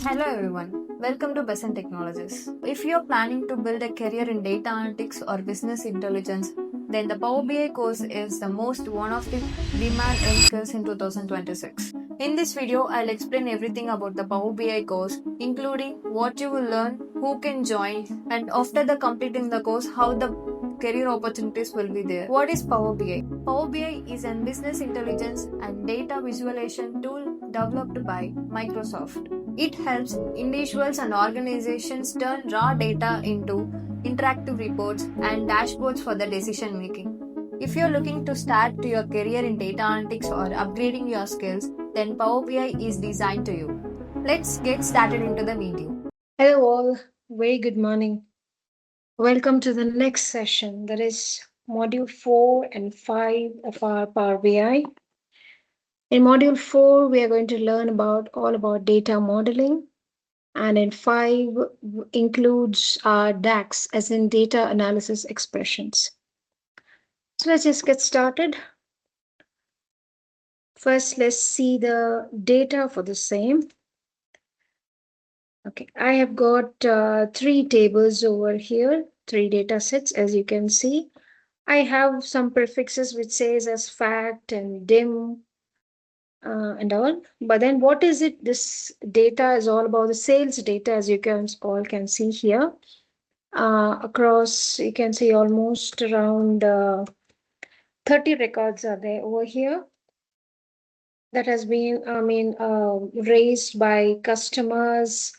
Hello everyone, welcome to Besant Technologies. If you're planning to build a career in data analytics or business intelligence, then the Power BI course is the most one of the demand skills in 2026. In this video, I'll explain everything about the Power BI course, including what you will learn, who can join, and after the completing the course, how the career opportunities will be there. What is Power BI? Power BI is a business intelligence and data visualization tool developed by Microsoft. It helps individuals and organizations turn raw data into interactive reports and dashboards for the decision making. If you're looking to start your career in data analytics or upgrading your skills, then Power BI is designed to you. Let's get started into the video. Hello, all. Very good morning. Welcome to the next session, that is Module 4 and 5 of our Power BI. In Module 4, we are going to learn all about data modeling, and in 5 includes our DAX, as in data analysis expressions. So let's just get started. First, let's see the data for the same. Okay, I have got 3 tables over here, 3 data sets, as you can see. I have some prefixes which says as fact and dim and all. But then what is it? This data is all about the sales data, as you all can see here. Across, you can see almost around 30 records are there over here. That has been, raised by customers.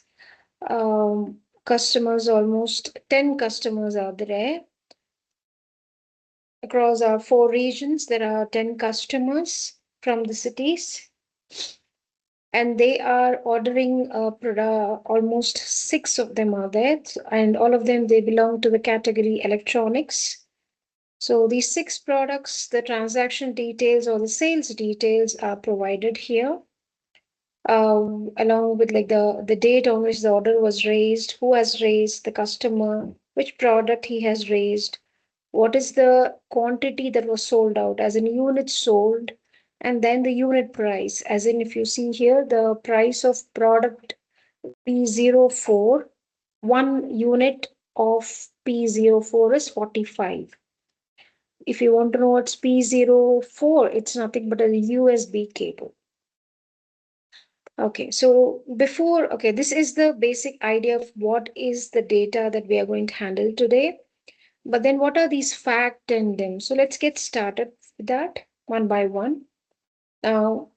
Customers, almost 10 customers are there. Across our 4 regions, there are 10 customers from the cities, and they are ordering almost 6 of them are there, and all of them, they belong to the category electronics. So these 6 products, the transaction details or the sales details are provided here, along with like the date on which the order was raised, who has raised, the customer, which product he has raised, what is the quantity that was sold out, as in units sold, and then the unit price, as in if you see here, the price of product P04, 1 unit of P04 is 45. If you want to know what's P04, it's nothing but a USB cable. Okay, so this is the basic idea of what is the data that we are going to handle today. But then what are these fact and dim? So let's get started with that one by one. Now,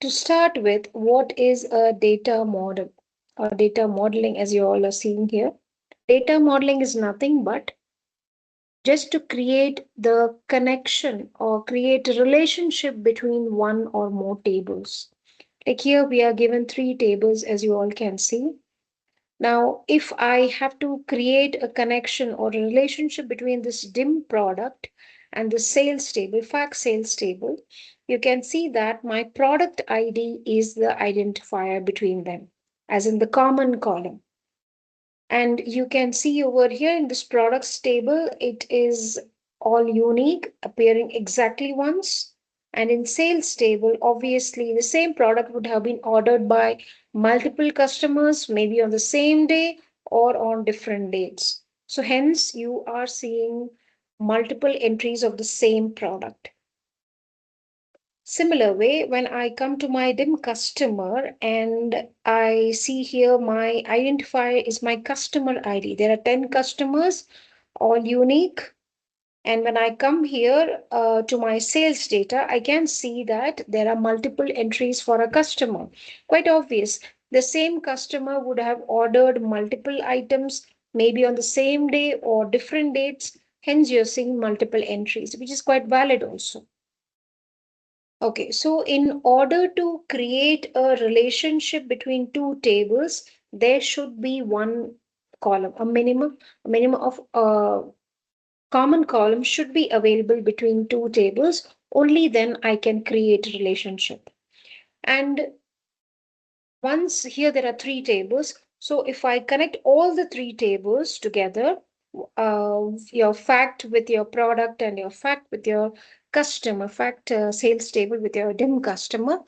to start with, what is a data model or data modeling, as you all are seeing here? Data modeling is nothing but just to create the connection or create a relationship between one or more tables. Like here, we are given 3 tables, as you all can see. Now, if I have to create a connection or a relationship between this dim product and the sales table, fact sales table, you can see that my product ID is the identifier between them, as in the common column. And you can see over here in this products table, it is all unique, appearing exactly once. And in sales table, obviously the same product would have been ordered by multiple customers, maybe on the same day or on different dates. So hence you are seeing multiple entries of the same product. Similar way, when I come to my dim customer and I see here my identifier is my customer ID. There are 10 customers, all unique. And when I come here to my sales data, I can see that there are multiple entries for a customer. Quite obvious. The same customer would have ordered multiple items, maybe on the same day or different dates. Hence, you're seeing multiple entries, which is quite valid also. Okay, so in order to create a relationship between 2 tables, there should be one column, a minimum of common column should be available between 2 tables. Only then I can create a relationship. And once here there are 3 tables. So if I connect all the 3 tables together, your fact with your product and your fact with your customer, fact sales table with your dim customer,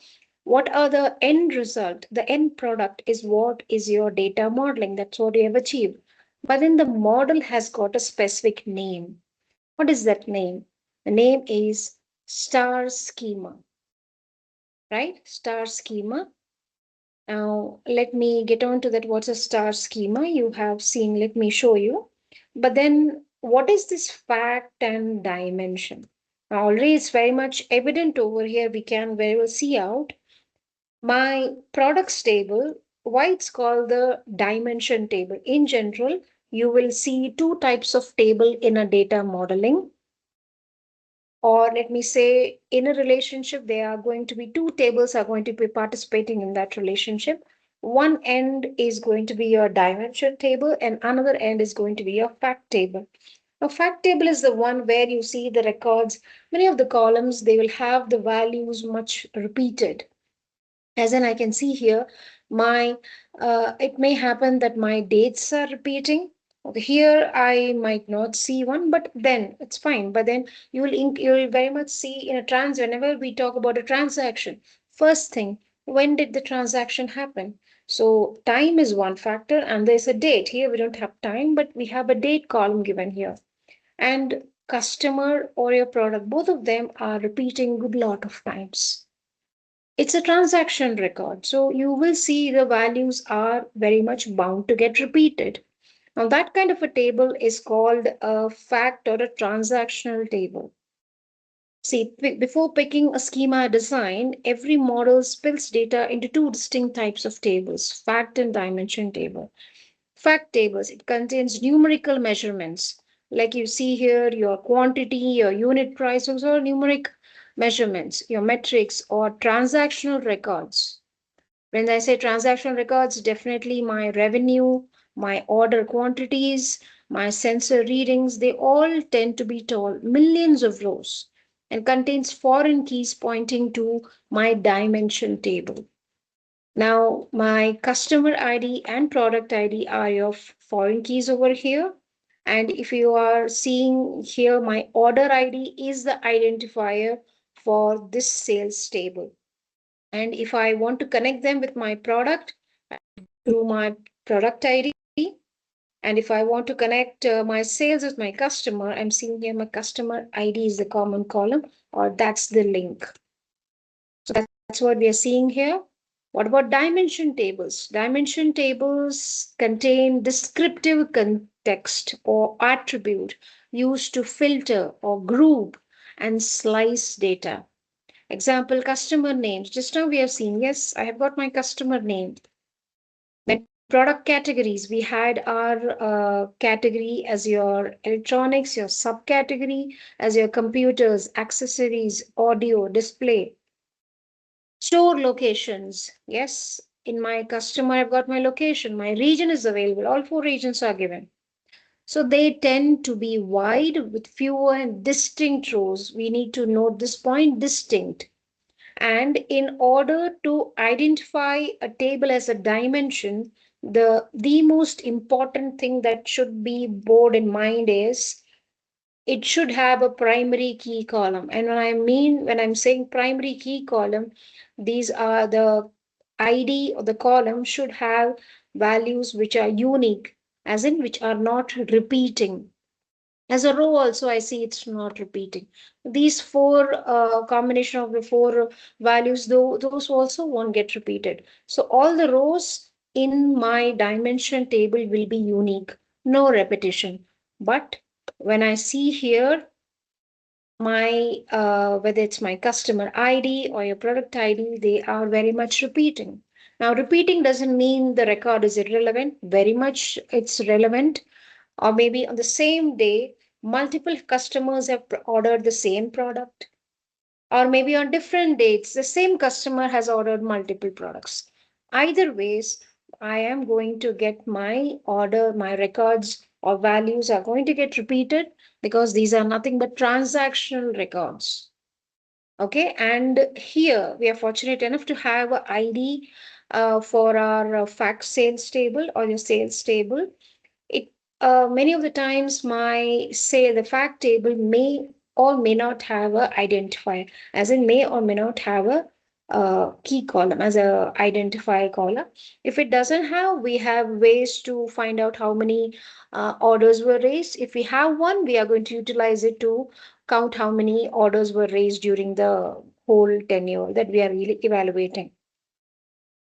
What are the end result? The end product is what is your data modeling. That's what you have achieved. But then the model has got a specific name. What is that name? The name is Star Schema, right? Star Schema. Now, let me get on to that. What's a star schema? You have seen, let me show you. But then, what is this fact and dimension? Now, already it's very much evident over here. We can very well see out my products table, why it's called the dimension table. In general, you will see two types of table in a data modeling, or let me say in a relationship there are going to be two tables are going to be participating in that relationship. One end is going to be your dimension table and another end is going to be your fact table. A fact table is the one where you see the records. Many of the columns, they will have the values much repeated. As in I can see here, my it may happen that my dates are repeating. Okay, here I might not see one, but then it's fine. But then you will very much see in a whenever we talk about a transaction, first thing, when did the transaction happen? So time is one factor, and there's a date. Here we don't have time, but we have a date column given here. And customer or your product, both of them are repeating good lot of times. It's a transaction record. So you will see the values are very much bound to get repeated. Now, that kind of a table is called a fact or a transactional table. See, before picking a schema design, every model splits data into two distinct types of tables, fact and dimension table. Fact tables, it contains numerical measurements. Like you see here, your quantity, your unit price, those are numeric measurements, your metrics or transactional records. When I say transactional records, definitely my revenue, my order quantities, my sensor readings, they all tend to be tall, millions of rows, and contains foreign keys pointing to my dimension table. Now, my customer ID and product ID are your foreign keys over here. And if you are seeing here, my order ID is the identifier for this sales table. And if I want to connect them with my product, to my product ID. And if I want to connect my sales with my customer, I'm seeing here my customer ID is the common column, or that's the link. So that's what we are seeing here. What about dimension tables? Dimension tables contain descriptive context or attribute used to filter or group and slice data. Example, customer names. Just now we have seen, yes, I have got my customer name. Then product categories, we had our category as your electronics, your subcategory as your computers, accessories, audio, display. Store locations, yes, in my customer, I've got my location, my region is available, all four regions are given. So they tend to be wide with fewer and distinct rows. We need to note this point, distinct. And in order to identify a table as a dimension, the most important thing that should be borne in mind is it should have a primary key column. And when I'm saying primary key column, these are the ID of the column should have values which are unique, as in which are not repeating. As a row also, I see it's not repeating. These four combination of the four values, though, those also won't get repeated. So all the rows in my dimension table will be unique, no repetition. But when I see here my whether it's my customer ID or your product ID, they are very much repeating. Now, repeating doesn't mean the record is irrelevant. Very much it's relevant. Or maybe on the same day, multiple customers have ordered the same product. Or maybe on different dates, the same customer has ordered multiple products. Either ways, I am going to get my order, my records or values are going to get repeated because these are nothing but transactional records. Okay, and here we are fortunate enough to have an ID for our fact sales table or your sales table. It many of the times my say the fact table may or may not have a identifier, as in may or may not have a key column, as a identifier column. If it doesn't have, we have ways to find out how many orders were raised. If we have one, we are going to utilize it to count how many orders were raised during the whole tenure that we are really evaluating.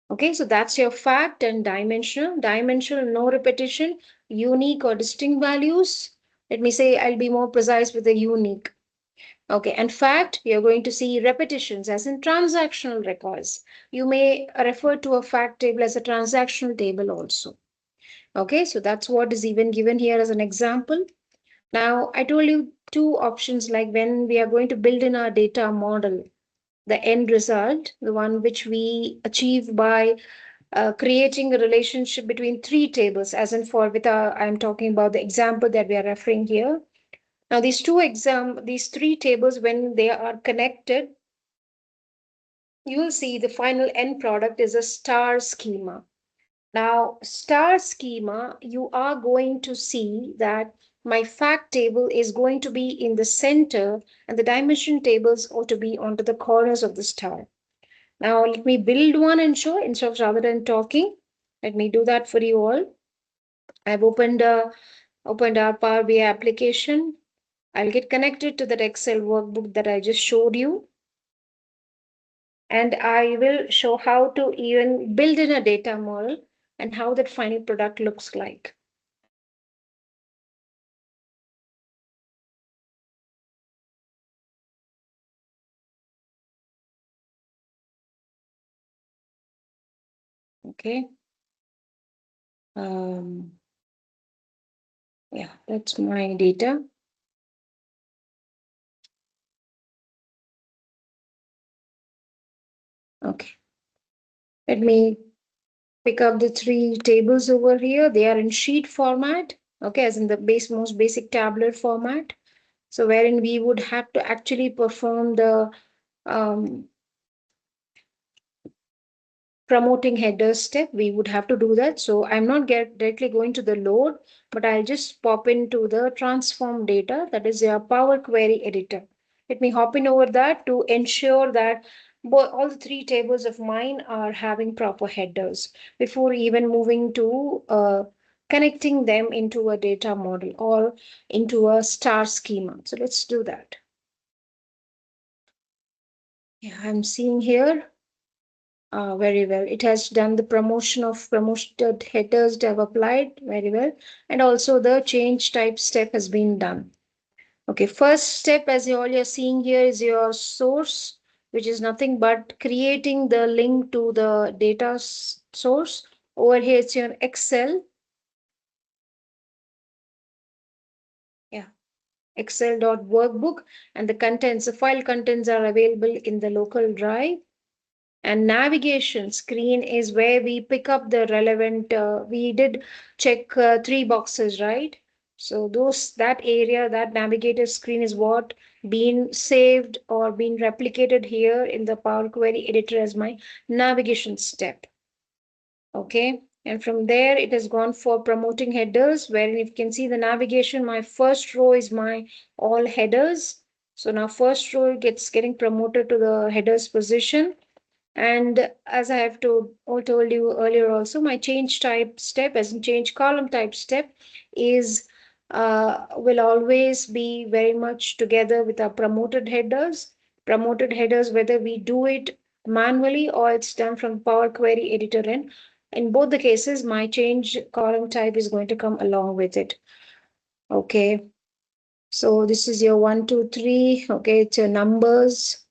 Okay, so that's your fact and dimensional. Dimensional, no repetition, unique or distinct values. Let me say, I'll be more precise with the unique. Okay, and fact, you're going to see repetitions as in transactional records. You may refer to a fact table as a transactional table also. Okay, so that's what is even given here as an example. Now, I told you two options, like when we are going to build in our data model, the end result, the one which we achieve by creating a relationship between three tables, as in for with our, I'm talking about the example that we are referring here. Now, these three tables, when they are connected, you will see the final end product is a star schema. Now, star schema, you are going to see that my fact table is going to be in the center and the dimension tables ought to be onto the corners of the star. Now, let me build one and show instead of rather than talking. Let me do that for you all. I've opened our Power BI application. I'll get connected to that Excel workbook that I just showed you. And I will show how to even build in a data model and how that final product looks like. Okay. Um, yeah, that's my data. Okay. Let me pick up the three tables over here. They are in sheet format. Okay, as in the most basic tabular format. So wherein we would have to actually perform the um, promoting header step, we would have to do that. So I'm not directly going to the load, but I'll just pop into the transform data, that is your Power Query editor. Let me hop in over that to ensure that all the three tables of mine are having proper headers before even moving to connecting them into a data model or into a star schema. So let's do that. Yeah, I'm seeing here. Very well. It has done the promotion of promoted headers that have applied very well. And also the change type step has been done. Okay, first step, as you all you're seeing here, is your source, which is nothing but creating the link to the data source. Over here, it's your Excel. Yeah, Excel.workbook. And the contents, the file contents are available in the local drive. And navigation screen is where we pick up the relevant, we did check three boxes, right? So that area, that navigator screen is what been saved or been replicated here in the Power Query editor as my navigation step. Okay, and from there it has gone for promoting headers, wherein if you can see the navigation, my first row is my all headers. So now first row getting promoted to the headers position. And as I have told you earlier also, my change type step, as in change column type step, is will always be very much together with our promoted headers. Promoted headers, whether we do it manually or it's done from Power Query editor. And in both the cases, my change column type is going to come along with it. Okay. So this is your 1, 2, 3. Okay, it's your numbers.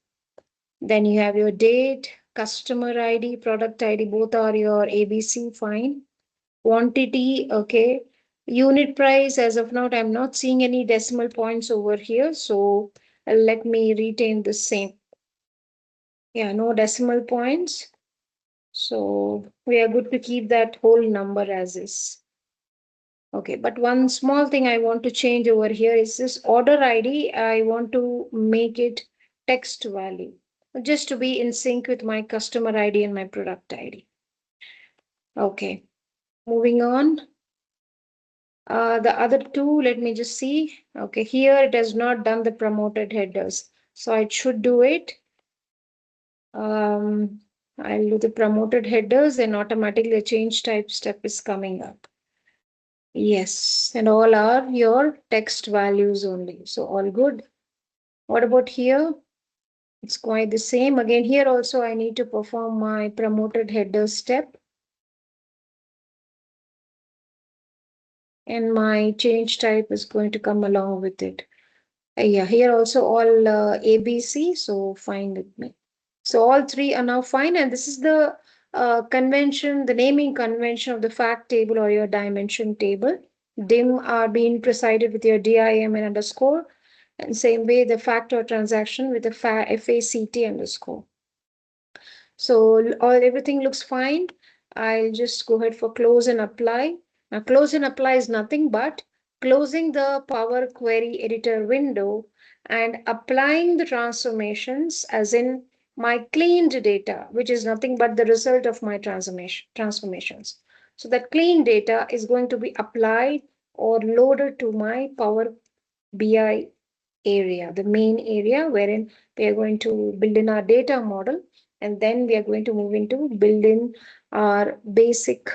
Then you have your date, customer ID, product ID, both are your ABC, fine. Quantity, okay. Unit price, as of now, I'm not seeing any decimal points over here. So let me retain the same. Yeah, no decimal points. So we are good to keep that whole number as is. Okay, but one small thing I want to change over here is this order ID. I want to make it text value just to be in sync with my customer ID and my product ID. Okay, moving on. The other two, let me just see. Okay, here it has not done the promoted headers. So I should do it. I'll do the promoted headers, and automatically the change type step is coming up. Yes, and all are your text values only. So all good. What about here? It's quite the same. Again, here also I need to perform my promoted header step. And my change type is going to come along with it. Yeah, here also all ABC, so fine with me. So all three are now fine, and this is the convention, the naming convention of the fact table or your dimension table. Dim are being presided with your DIM and underscore, and same way the fact or transaction with the FACT underscore. So all everything looks fine. I'll just go ahead for close and apply. Now close and apply is nothing but closing the Power Query Editor window and applying the transformations as in my cleaned data, which is nothing but the result of my transformations. So that clean data is going to be applied or loaded to my Power BI area, the main area wherein we are going to build in our data model, and then we are going to move into build in our basic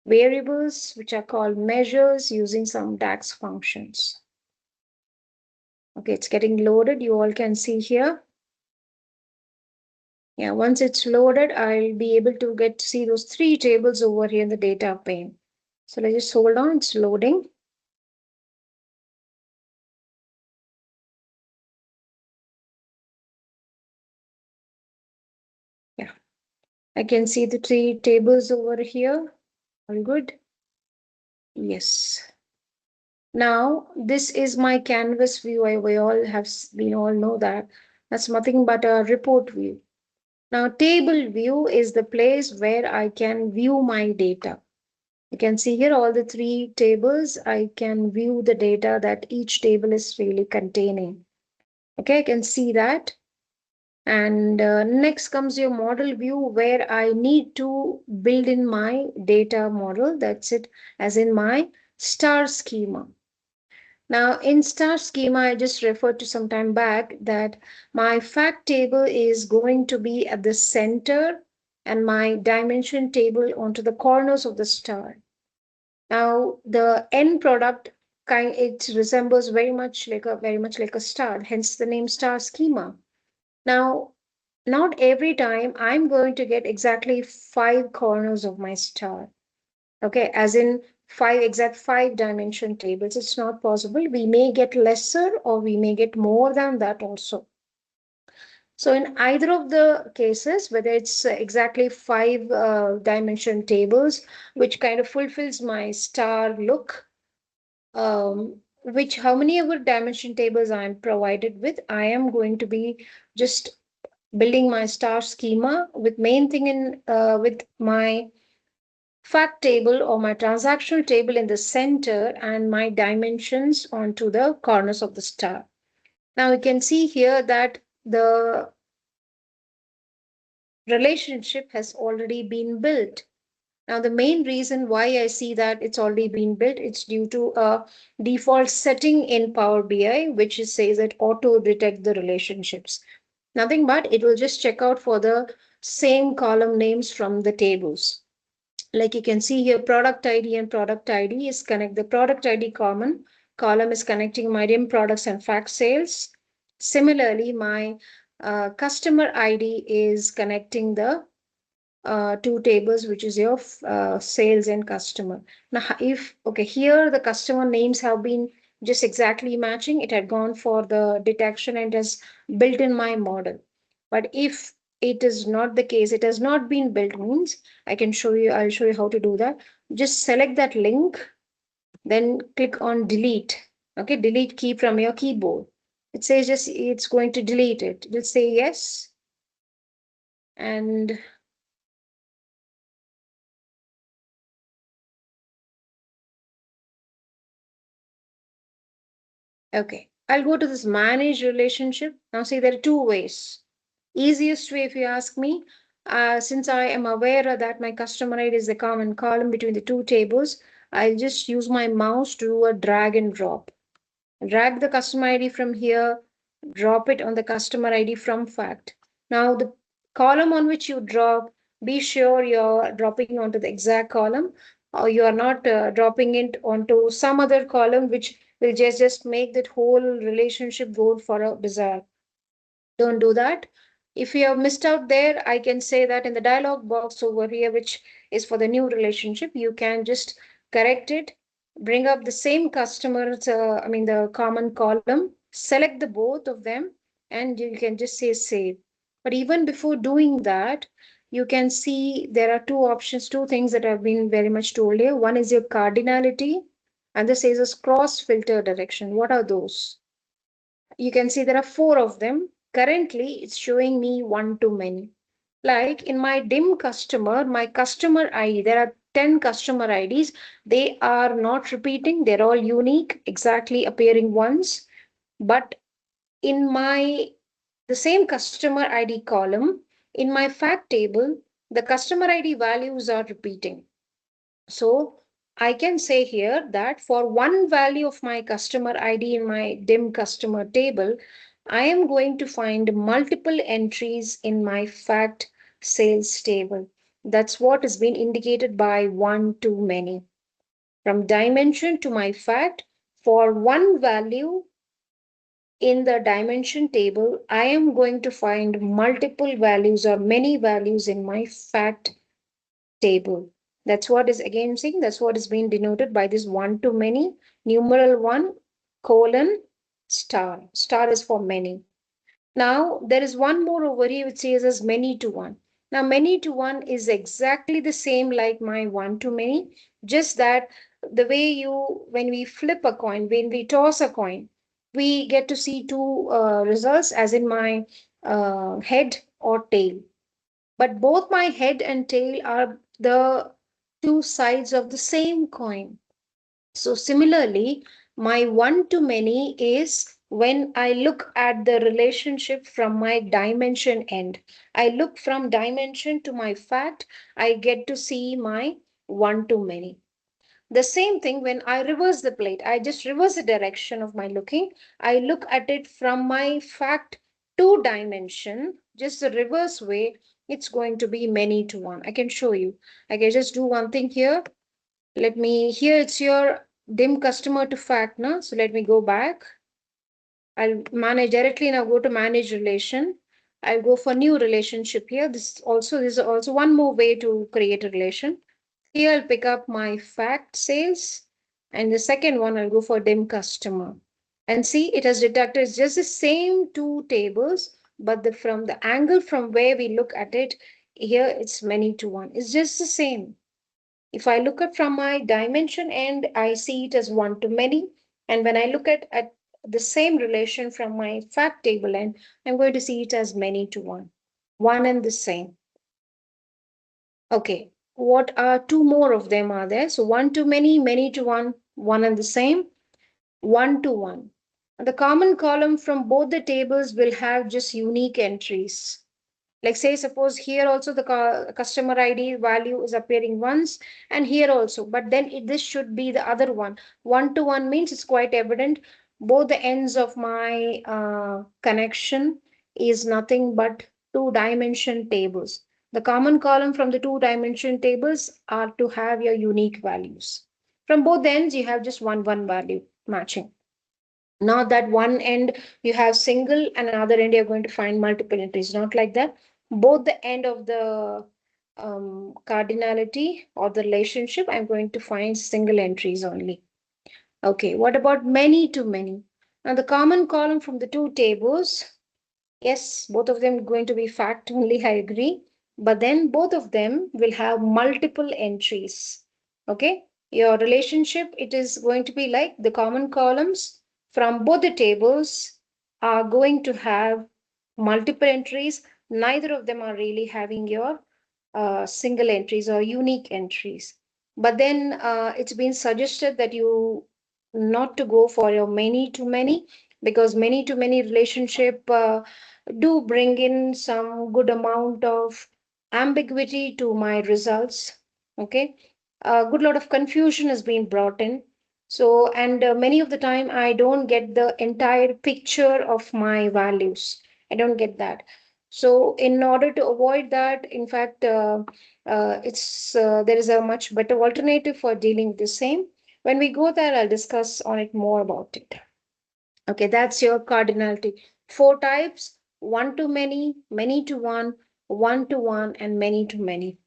variables, which are called measures using some DAX functions. Okay, it's getting loaded. You all can see here. Yeah, once it's loaded, I'll be able to get to see those three tables over here in the data pane. So let's just hold on, it's loading. Yeah, I can see the three tables over here. All good. Yes. Now, this is my canvas view. We all know that. That's nothing but a report view. Now, table view is the place where I can view my data. You can see here all the three tables. I can view the data that each table is really containing. Okay, I can see that. And next comes your model view where I need to build in my data model. That's it, as in my star schema. Now, in Star Schema, I just referred to some time back that my fact table is going to be at the center and my dimension table onto the corners of the star. Now, the end product it resembles very much like a star, hence the name Star Schema. Now, not every time I'm going to get exactly 5 corners of my star. Okay, as in exact 5 dimension tables. It's not possible. We may get lesser or we may get more than that also. So in either of the cases, whether it's exactly 5 dimension tables, which kind of fulfills my star look, which how many ever dimension tables I'm provided with, I am going to be just building my star schema with main thing in with my fact table or my transactional table in the center and my dimensions onto the corners of the star. Now you can see here that the relationship has already been built. Now the main reason why I see that it's already been built, it's due to a default setting in Power BI, which says that auto detect the relationships. Nothing but it will just check out for the same column names from the tables. Like you can see here, product ID and product ID is connect. The product ID column is connecting my DIM products and fact sales. Similarly, my customer ID is connecting the two tables, which is your sales and customer. Now, if okay, here the customer names have been just exactly matching, it had gone for the detection and has built in my model. But if it is not the case, it has not been built, means I'll show you how to do that. Just select that link, then click on delete. Okay, delete key from your keyboard. It says just it's going to delete it. Just say yes. And okay, I'll go to this manage relationship. Now see, there are two ways. Easiest way, if you ask me, since I am aware that my customer ID is the common column between the two tables, I'll just use my mouse to do a drag and drop. Drag the customer ID from here, drop it on the customer ID from fact. Now, the column on which you drop, be sure you're dropping onto the exact column, or you are not dropping it onto some other column which will just make that whole relationship go for a bizarre. Don't do that. If you have missed out there, I can say that in the dialog box over here, which is for the new relationship, you can just correct it, bring up the same customers, the common column, select the both of them, and you can just say save. But even before doing that, you can see there are two options, two things that have been very much told here. One is your cardinality, and this says a cross filter direction. What are those? You can see there are four of them. Currently, it's showing me one too many. Like in my dim customer, my customer ID, there are 10 customer IDs. They are not repeating, they're all unique, exactly appearing once. But in my the same customer ID column, in my fact table, the customer ID values are repeating. So I can say here that for one value of my customer ID in my dim customer table, I am going to find multiple entries in my fact sales table. That's what is being indicated by one too many. From dimension to my fact, for one value in the dimension table, I am going to find multiple values or many values in my fact table. That's what is again saying, that's what is being denoted by this one to many, numeral one, colon, star. Star is for many. Now, there is one more over here which says as many to one. Now, many to one is exactly the same like my one to many, just that the way when we flip a coin, when we toss a coin, we get to see two results, as in my head or tail. But both my head and tail are the two sides of the same coin. So similarly, my one to many is when I look at the relationship from my dimension end. I look from dimension to my fact, I get to see my one to many. The same thing when I reverse the plate, I just reverse the direction of my looking. I look at it from my fact to dimension, just the reverse way. It's going to be many to one. I can show you. I can just do one thing here. Let me, here it's your dim customer to fact now. So let me go back. I'll manage directly now, go to manage relation. I'll go for new relationship here. This is also one more way to create a relation. Here I'll pick up my fact sales, and the second one I'll go for dim customer. And see, it has detected it's just the same two tables, but from the angle from where we look at it, here it's many to one. It's just the same. If I look at from my dimension end, I see it as one to many. And when I look at the same relation from my fact table end, I'm going to see it as many to one and the same. Okay, what are two more of them are there? So one to many to one and the same, one to one. The common column from both the tables will have just unique entries. Like say, suppose here also the customer ID value is appearing once, and here also, but then this should be the other one. One to one means it's quite evident. Both the ends of my connection is nothing but two dimension tables. The common column from the two dimension tables are to have your unique values. From both ends, you have just one value matching. Not that one end you have single and another end you're going to find multiple entries. Not like that. Both the end of the cardinality or the relationship, I'm going to find single entries only. Okay, what about many to many? Now the common column from the two tables, yes, both of them going to be fact only, I agree. But then both of them will have multiple entries. Okay, your relationship, it is going to be like the common columns from both the tables are going to have multiple entries. Neither of them are really having your single entries or unique entries. But then it's been suggested that you not to go for your many to many, because many to many relationship do bring in some good amount of ambiguity to my results. Okay, a good lot of confusion has been brought in. So, and many of the time I don't get the entire picture of my values. I don't get that. So in order to avoid that, in fact, it's there is a much better alternative for dealing with the same. When we go there, I'll discuss on it more about it. Okay, that's your cardinality. Four types: one to many to one, and many to many.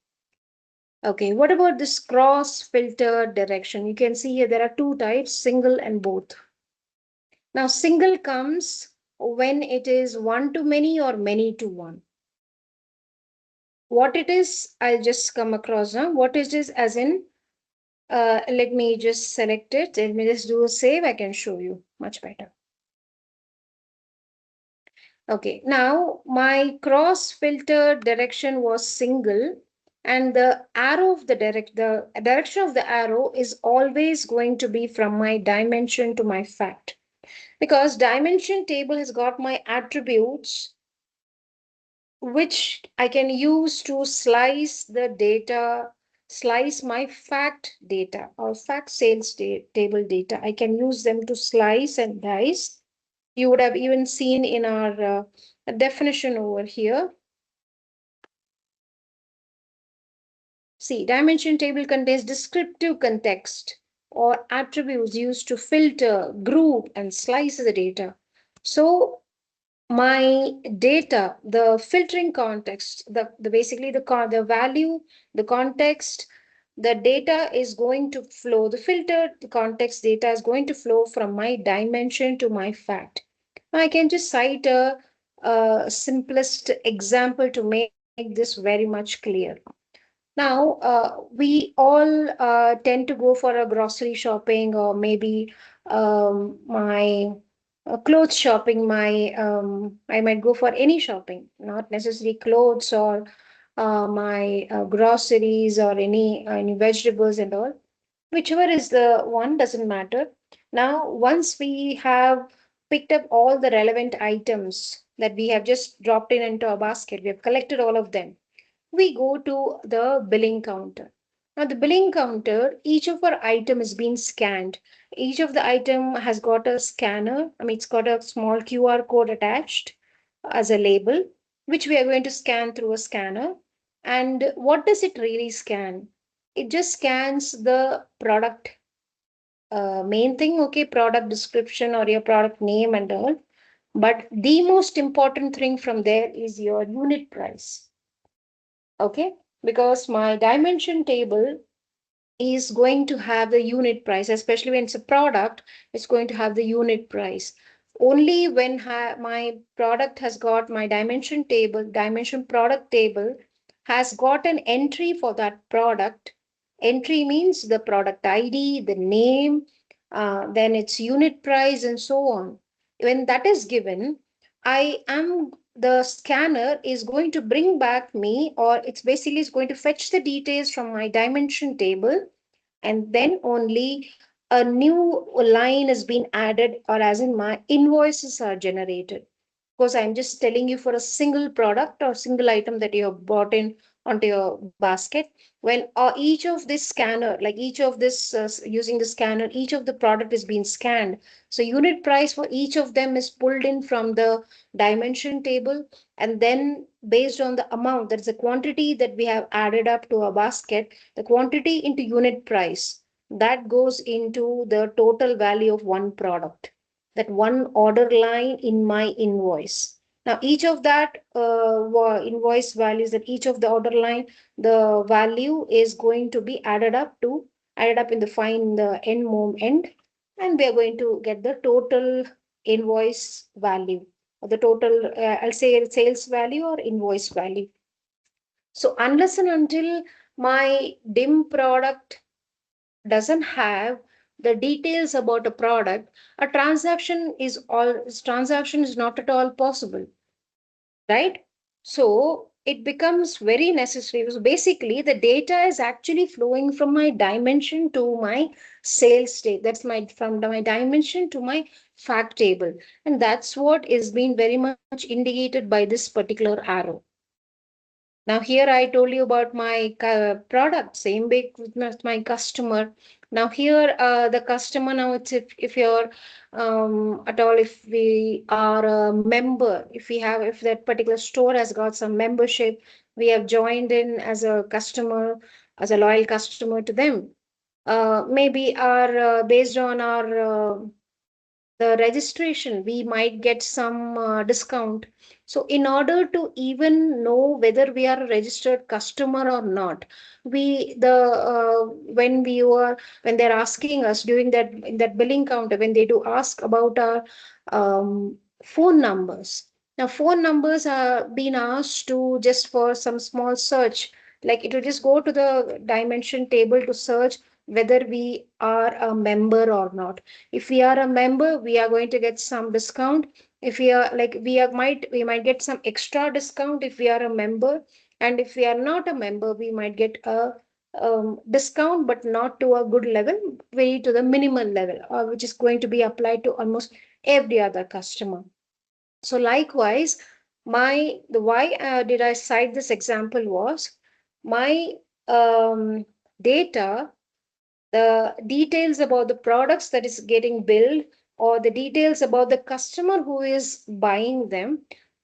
Okay, what about this cross filter direction? You can see here there are two types, single and both. Now, single comes when it is one to many or many to one. What it is, I'll just come across now. What it is, as in, let me just select it. Let me just do a save. I can show you much better. Okay, now my cross filter direction was single, and the arrow of the direction of the arrow is always going to be from my dimension to my fact, because dimension table has got my attributes which I can use to slice the data, slice my fact data or fact sales table data. I can use them to slice and dice. You would have even seen in our definition over here. See, dimension table contains descriptive context or attributes used to filter, group, and slice the data. So my data, the filtering context, the basically the value, the context, the data is going to flow, the filtered the context data is going to flow from my dimension to my fact. I can just cite a simplest example to make this very much clear. Now, we all tend to go for a grocery shopping, or maybe my clothes shopping. I might go for any shopping, not necessarily clothes or my groceries or any vegetables and all. Whichever is the one doesn't matter. Now, once we have picked up all the relevant items that we have just dropped in into a basket, we have collected all of them, we go to the billing counter. Now, the billing counter, each of our item is being scanned. Each of the item has got a scanner. I mean, it's got a small QR code attached as a label, which we are going to scan through a scanner. And what does it really scan? It just scans the product main thing, okay, product description or your product name and all. But the most important thing from there is your unit price. Okay, because my dimension table is going to have the unit price, especially when it's a product, it's going to have the unit price. Only when my product has got my dimension table, dimension product table has got an entry for that product. Entry means the product ID, the name, then its unit price, and so on. When that is given, the scanner is going to bring back me, or it's basically is going to fetch the details from my dimension table, and then only a new line has been added, or as in my invoices are generated. Because I'm just telling you, for a single product or single item that you have bought in onto your basket, when each of this scanner, like each of this using the scanner, each of the product is being scanned, so unit price for each of them is pulled in from the dimension table, and then based on the amount, that is the quantity that we have added up to a basket, the quantity into unit price, that goes into the total value of one product, that one order line in my invoice. Now, each of that invoice values, that each of the order line, the value is going to be added up in the fine the end, and we are going to get the total invoice value, or the total, I'll say sales value or invoice value. So unless and until my dim product doesn't have the details about a product, a transaction is not at all possible, right? So it becomes very necessary. So basically, the data is actually flowing from my dimension to my sales state. That's my dimension to my fact table, and that's what is being very much indicated by this particular arrow. Now here I told you about my product, same way with my customer. Now here the customer, now it's if you're at all, if we are a member, if that particular store has got some membership, we have joined in as a customer, as a loyal customer to them. Maybe our based on our the registration, we might get some discount. So in order to even know whether we are a registered customer or not, we the when they're asking us during that in that billing counter, when they do ask about our phone numbers. Now phone numbers are being asked to just for some small search, like it will just go to the dimension table to search whether we are a member or not. If we are a member, we are going to get some discount. If we are like we might get some extra discount if we are a member. And if we are not a member, we might get a discount, but not to a good level, very to the minimal level, which is going to be applied to almost every other customer. So likewise, the why did I cite this example was my data, the details about the products that is getting billed, or the details about the customer who is buying them,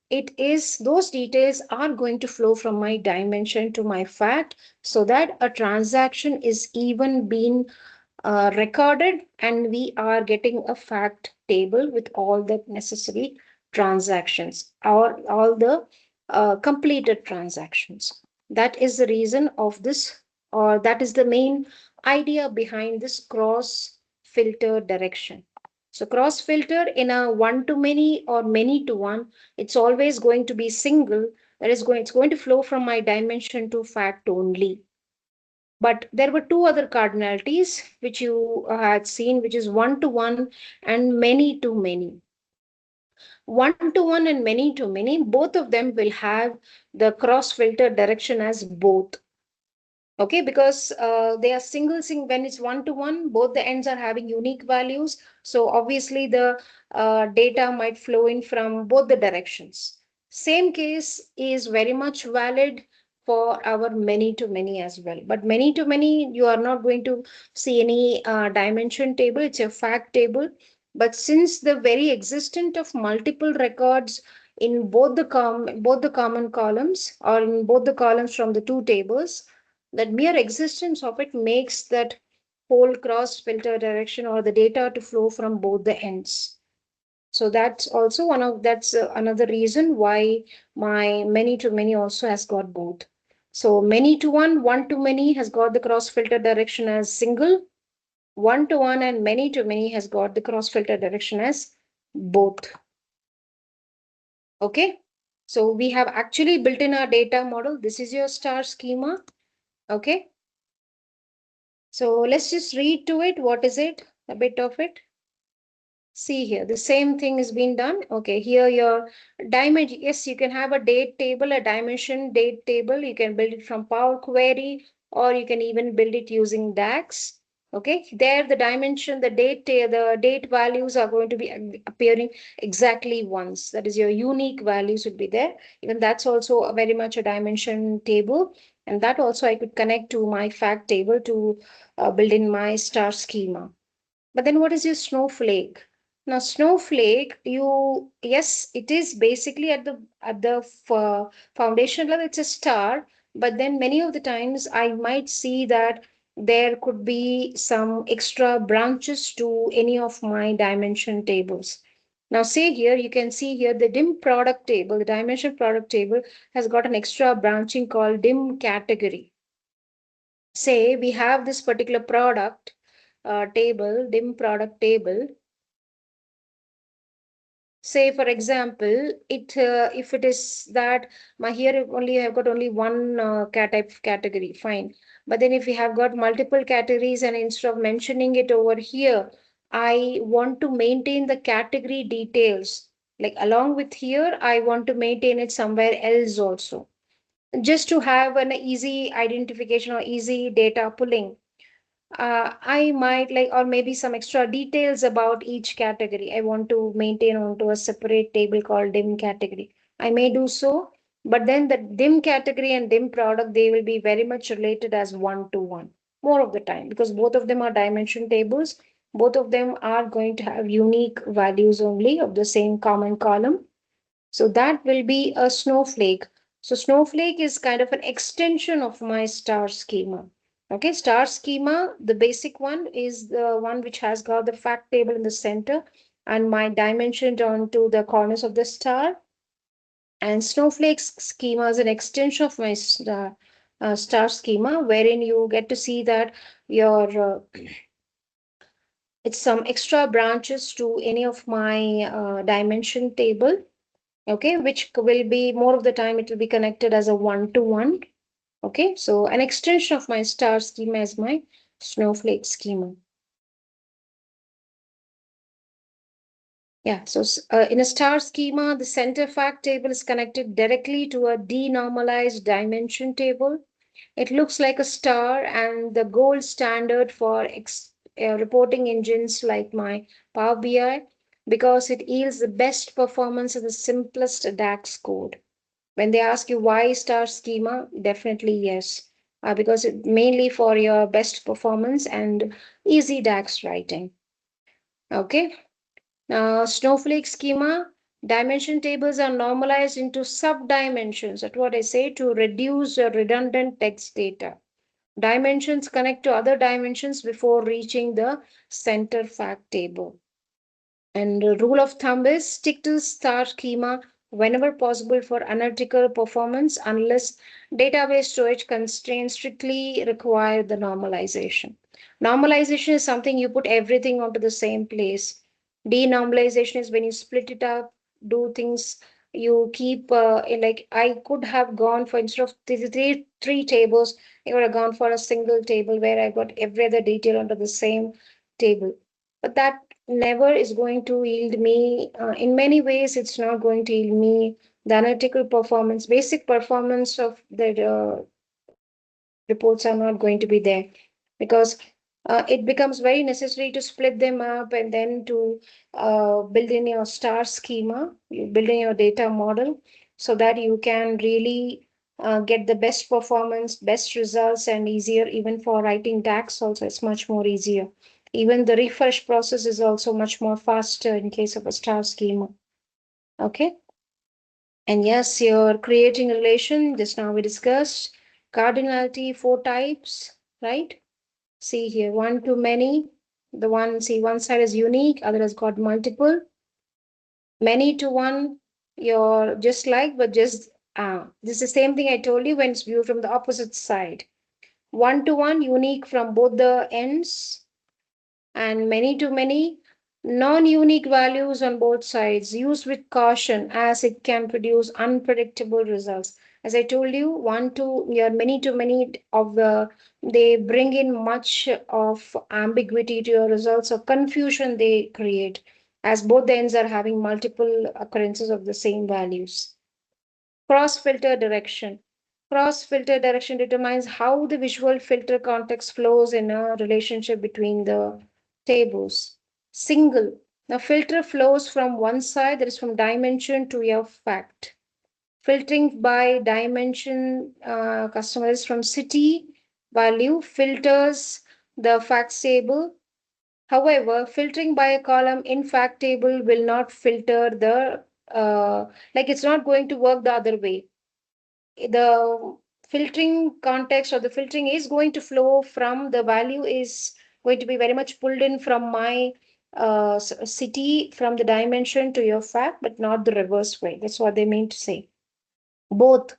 it is those details are going to flow from my dimension to my fact, so that a transaction is even being recorded, and we are getting a fact table with all the necessary transactions, or all the completed transactions. That is the reason of this, or that is the main idea behind this cross filter direction. So cross filter in a one to many or many to one, it's always going to be single. It's going to flow from my dimension to fact only. But there were two other cardinalities which you had seen, which is one to one and many to many. One to one and many to many, both of them will have the cross filter direction as both. Okay, because they are when it's one to one, both the ends are having unique values. So obviously the data might flow in from both the directions. Same case is very much valid for our many to many as well. But many to many, you are not going to see any dimension table, it's a fact table. But since the very existence of multiple records in both the common columns, or in both the columns from the two tables, that mere existence of it makes that whole cross filter direction or the data to flow from both the ends. So that's another reason why my many to many also has got both. So many to one, one to many has got the cross filter direction as single, one to one and many to many has got the cross filter direction as both. Okay, so we have actually built in our data model. This is your star schema. Okay, so let's just read to it. What is it? A bit of it. See here, the same thing is being done. Okay, here your dimension. Yes, you can have a date table, a dimension date table. You can build it from Power Query, or you can even build it using DAX. Okay, there the dimension, the date values are going to be appearing exactly once. That is, your unique values would be there. Even that's also very much a dimension table. And that also I could connect to my fact table to build in my star schema. But then what is your snowflake? Now, snowflake, yes, it is basically at the foundation level, it's a star. But then many of the times I might see that there could be some extra branches to any of my dimension tables. Now, say here, you can see here the dim product table, the dimension product table has got an extra branching called dim category. Say we have this particular product table, dim product table. Say for example, if it is that my here only I have got only one type of category, fine. But then if we have got multiple categories, and instead of mentioning it over here, I want to maintain the category details. Like along with here, I want to maintain it somewhere else also, just to have an easy identification or easy data pulling. I might like, or maybe some extra details about each category. I want to maintain onto a separate table called dim category. I may do so. But then the dim category and dim product, they will be very much related as one to one more of the time, because both of them are dimension tables. Both of them are going to have unique values only of the same common column. So that will be a snowflake. So snowflake is kind of an extension of my star schema. Okay, star schema, the basic one is the one which has got the fact table in the center and my dimension onto the corners of the star. And snowflake schema is an extension of my star schema, wherein you get to see that your it's some extra branches to any of my dimension table. Okay, which will be more of the time it will be connected as a one to one. Okay, so an extension of my star schema is my snowflake schema. Yeah, so in a star schema, the center fact table is connected directly to a denormalized dimension table. It looks like a star and the gold standard for reporting engines like my Power BI, because it yields the best performance in the simplest DAX code. When they ask you why star schema, definitely yes, because it mainly for your best performance and easy DAX writing. Okay. Now, snowflake schema, dimension tables are normalized into sub-dimensions. That's what I say, to reduce your redundant text data. Dimensions connect to other dimensions before reaching the center fact table. And the rule of thumb is stick to star schema whenever possible for analytical performance, unless database storage constraints strictly require the normalization. Normalization is something you put everything onto the same place. Denormalization is when you split it up, do things you keep like I could have gone for, instead of three tables, I would have gone for a single table where I got every other detail onto the same table. But that never is going to yield me, in many ways, it's not going to yield me the analytical performance, basic performance of the reports are not going to be there, because it becomes very necessary to split them up and then to build in your star schema, you build in your data model so that you can really get the best performance, best results, and easier even for writing DAX also, it's much more easier. Even the refresh process is also much more faster in case of a star schema. Okay. And yes, you're creating a relation. Just now we discussed cardinality, four types, right? See here, one to many. The one, see, one side is unique, other has got multiple. Many to one, you're just like, but just this is the same thing I told you when it's viewed from the opposite side. One to one, unique from both the ends, and many to many, non-unique values on both sides. Use with caution as it can produce unpredictable results. As I told you, one to, yeah, many to many of the, they bring in much of ambiguity to your results or confusion they create, as both the ends are having multiple occurrences of the same values. Cross filter direction. Cross filter direction determines how the visual filter context flows in a relationship between the tables. Single. The filter flows from one side, that is from dimension to your fact. Filtering by dimension, customers from city value filters the facts table. However, filtering by a column in fact table will not filter the, like it's not going to work the other way. The filtering context or the filtering is going to flow from the value is going to be very much pulled in from my city, from the dimension to your fact, but not the reverse way. That's what they mean to say. Both.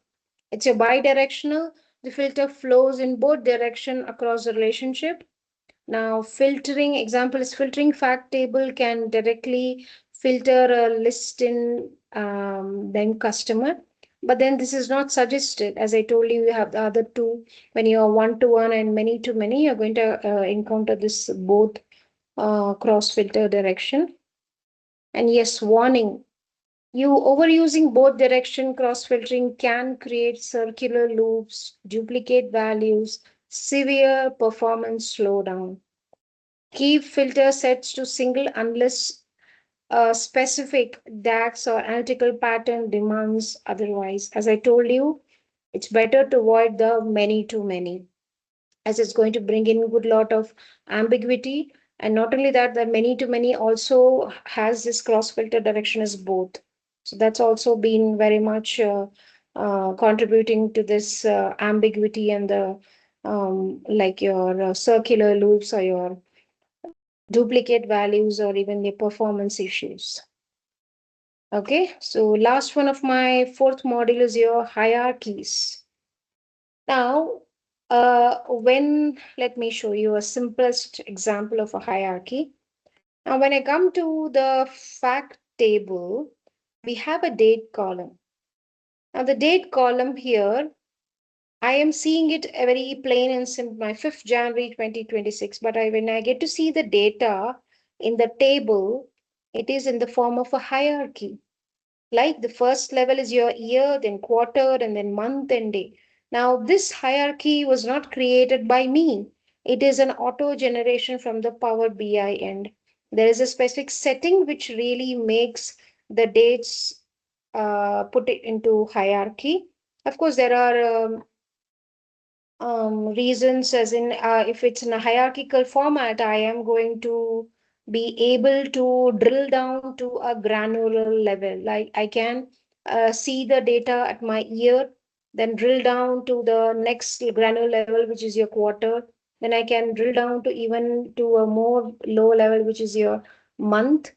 It's a bi-directional. The filter flows in both direction across the relationship. Now, filtering example is filtering fact table can directly filter a list in then customer. But then this is not suggested. As I told you, you have the other two. When you are one to one and many to many, you're going to encounter this both cross filter direction. And yes, warning. You overusing both direction cross filtering can create circular loops, duplicate values, severe performance slowdown. Keep filter sets to single unless a specific DAX or analytical pattern demands otherwise. As I told you, it's better to avoid the many to many, as it's going to bring in a good lot of ambiguity. And not only that, the many to many also has this cross filter direction as both. So that's also been very much contributing to this ambiguity and the like your circular loops or your duplicate values or even the performance issues. Okay, so last one of my fourth module is your hierarchies. Now, let me show you a simplest example of a hierarchy. Now, when I come to the fact table, we have a date column. Now, the date column here, I am seeing it very plain and simple, my 5th January 2026. But when I get to see the data in the table, it is in the form of a hierarchy. Like the first level is your year, then quarter, and then month and day. Now, this hierarchy was not created by me. It is an auto generation from the Power BI end. There is a specific setting which really makes the dates put it into hierarchy. Of course, there are reasons, as in if it's in a hierarchical format, I am going to be able to drill down to a granular level. Like I can see the data at my year, then drill down to the next granular level, which is your quarter. Then I can drill down to even to a more low level, which is your month,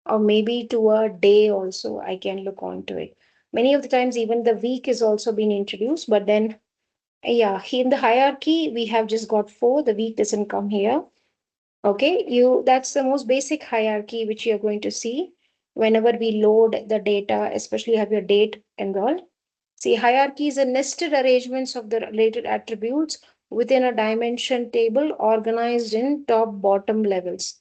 or maybe to a day also. I can look onto it. Many of the times, even the week is also being introduced, but then yeah, in the hierarchy, we have just got four. The week doesn't come here. Okay, that's the most basic hierarchy which you're going to see whenever we load the data, especially have your date and all. See, hierarchies are nested arrangements of the related attributes within a dimension table organized in top-bottom levels,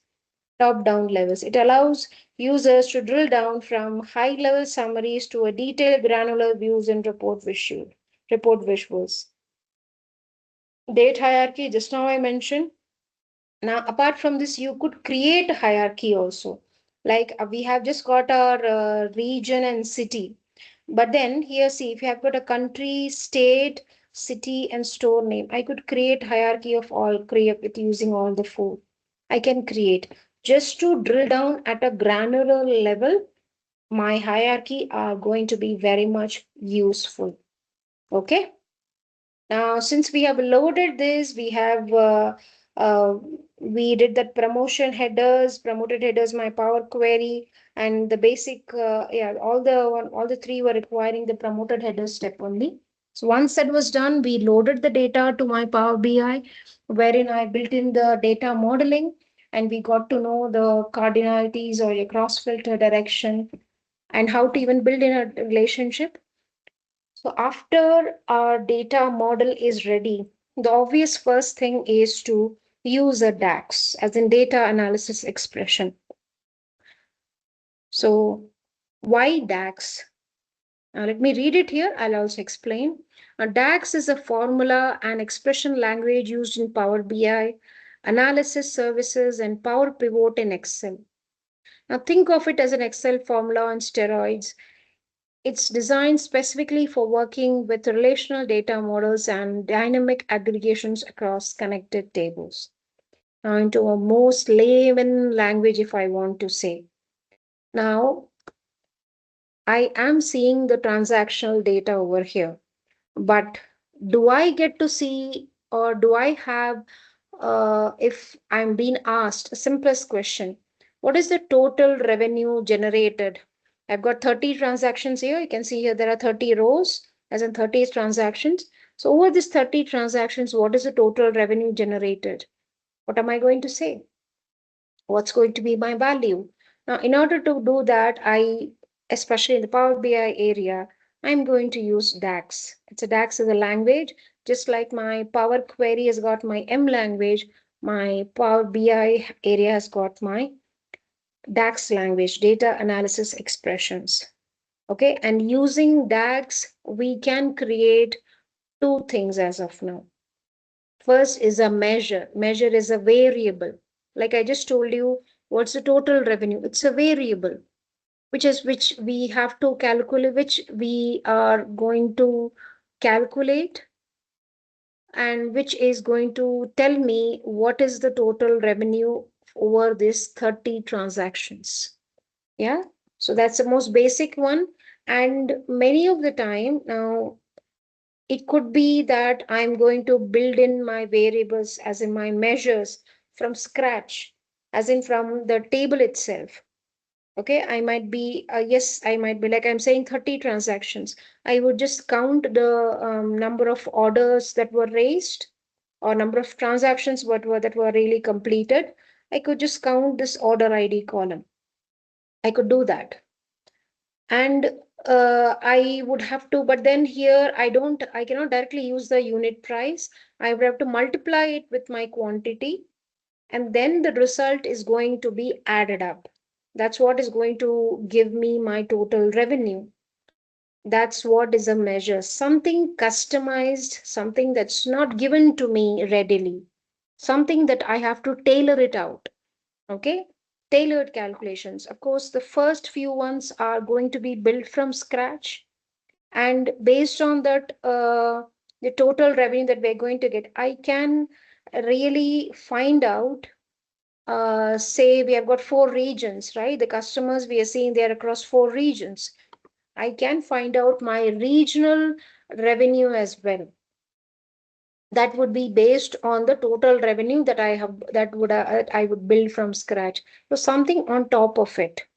top-down levels. It allows users to drill down from high-level summaries to a detailed granular views and report visuals. Date hierarchy, just now I mentioned. Now, apart from this, you could create a hierarchy also. Like we have just got our region and city. But then here, see, if you have got a country, state, city, and store name, I could create hierarchy of all, create with using all the four. I can create just to drill down at a granular level. My hierarchy are going to be very much useful. Okay. Now, since we have loaded this, uh, we did that promoted headers, my Power Query, and the basic, yeah, all the three were requiring the promoted headers step only. So once that was done, we loaded the data to my Power BI, wherein I built in the data modeling, and we got to know the cardinalities or your cross filter direction and how to even build in a relationship. So after our data model is ready, the obvious first thing is to use a DAX, as in data analysis expression. So why DAX? Now let me read it here. I'll also explain. A DAX is a formula and expression language used in Power BI, analysis services, and Power Pivot in Excel. Now think of it as an Excel formula on steroids. It's designed specifically for working with relational data models and dynamic aggregations across connected tables. Now, into a most layman language, if I want to say. Now, I am seeing the transactional data over here, but do I get to see, or do I have, if I'm being asked a simplest question, what is the total revenue generated? I've got 30 transactions here. You can see here there are 30 rows, as in 30 transactions. So over these 30 transactions, what is the total revenue generated? What am I going to say? What's going to be my value? Now, in order to do that, especially in the Power BI area, I'm going to use DAX. It's a DAX is a language, just like my Power Query has got my M language, my Power BI area has got my DAX language, data analysis expressions. Okay, and using DAX, we can create two things as of now. First is a measure. Measure is a variable. Like I just told you, What's the total revenue? It's a variable, which we have to calculate, which we are going to calculate, and which is going to tell me what is the total revenue over this 30 transactions. Yeah, so that's the most basic one. And many of the time now, it could be that I'm going to build in my variables, as in my measures, from scratch, as in from the table itself. Okay, I might be, yes, I might be, like I'm saying, 30 transactions. I would just count the number of orders that were raised, or number of transactions that were really completed. I could just count this order ID column. I could do that. And I would have to, but then here I cannot directly use the unit price. I would have to multiply it with my quantity, and then the result is going to be added up. That's what is going to give me my total revenue. That's what is a measure, something customized, something that's not given to me readily, something that I have to tailor it out. Okay, tailored calculations. Of course, the first few ones are going to be built from scratch, and based on that, the total revenue that we're going to get, I can really find out. Say we have got 4 regions, right? The customers we are seeing there across 4 regions. I can find out my regional revenue as well. That would be based on the total revenue that I have, I would build from scratch. So something on top of it.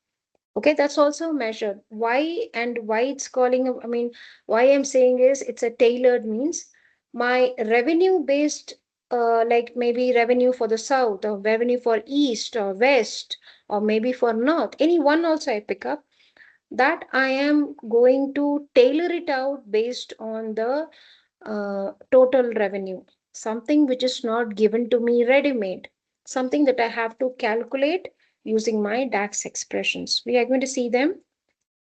Okay, that's also measured. Why, and why it's calling, I mean, why I'm saying is it's a tailored means my revenue based, like maybe revenue for the south, or revenue for east or west, or maybe for north, any one also I pick up, that I am going to tailor it out based on the total revenue, something which is not given to me ready made, something that I have to calculate using my DAX expressions. We are going to see them.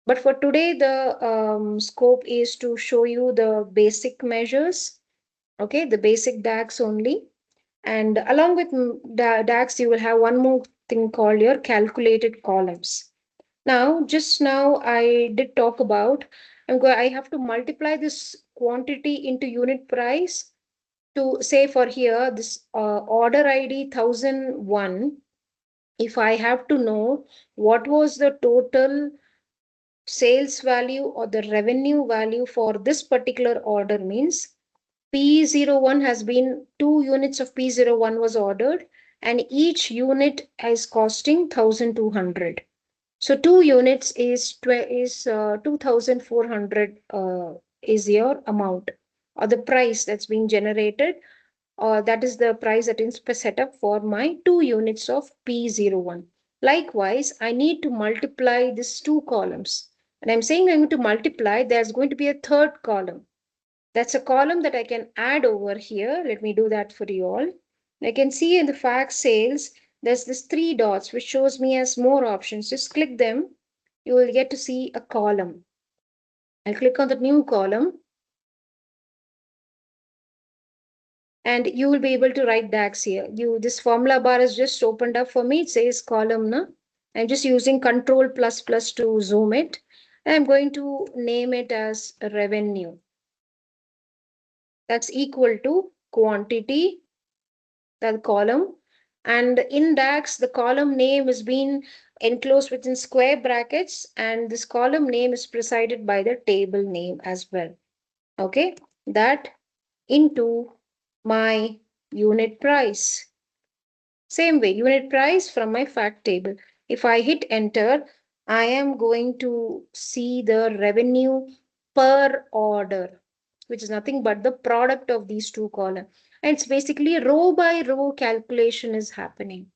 But for today, the scope is to show you the basic measures, okay, the basic DAX only. And along with DAX, you will have one more thing called your calculated columns. Now, just now I did talk about, I have to multiply this quantity into unit price to say for here, this order ID 1001. If I have to know what was the total sales value or the revenue value for this particular order, means P01 has been 2 units of P01 was ordered, and each unit is costing 1200. So 2 units is 2400 is your amount, or the price that's being generated, or that is the price that is set up for my 2 units of P01. Likewise, I need to multiply these 2 columns. And I'm saying I'm going to multiply, there's going to be a third column. That's a column that I can add over here. Let me do that for you all. I can see in the fact sales, there's this 3 dots, which shows me as more options. Just click them. You will get to see a column. I'll click on the new column, and you will be able to write DAX here. This formula bar is just opened up for me. It says column. Na? I'm just using Control plus plus to zoom it. I'm going to name it as revenue. That's equal to quantity, that column. And in DAX, the column name is being enclosed within square brackets, and this column name is preceded by the table name as well. Okay, that into my unit price. Same way, unit price from my fact table. If I hit enter, I am going to see the revenue per order, which is nothing but the product of these 2 columns. And it's basically row by row calculation is happening,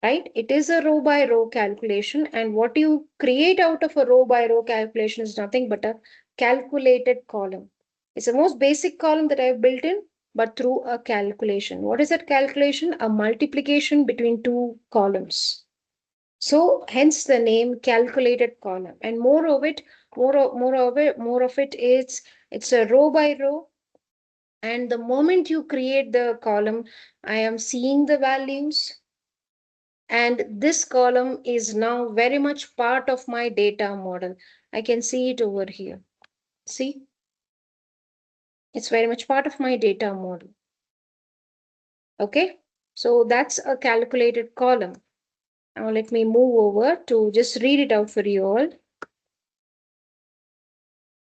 right? It is a row by row calculation. And what you create out of a row by row calculation is nothing but a calculated column. It's the most basic column that I've built in, but through a calculation. What is that calculation? A multiplication between 2 columns. So hence the name calculated column. And more of it, more of it is, it's a row by row. And the moment you create the column, I am seeing the values. And this column is now very much part of my data model. I can see it over here. See, it's very much part of my data model. Okay, so that's a calculated column. Now let me move over to just read it out for you all.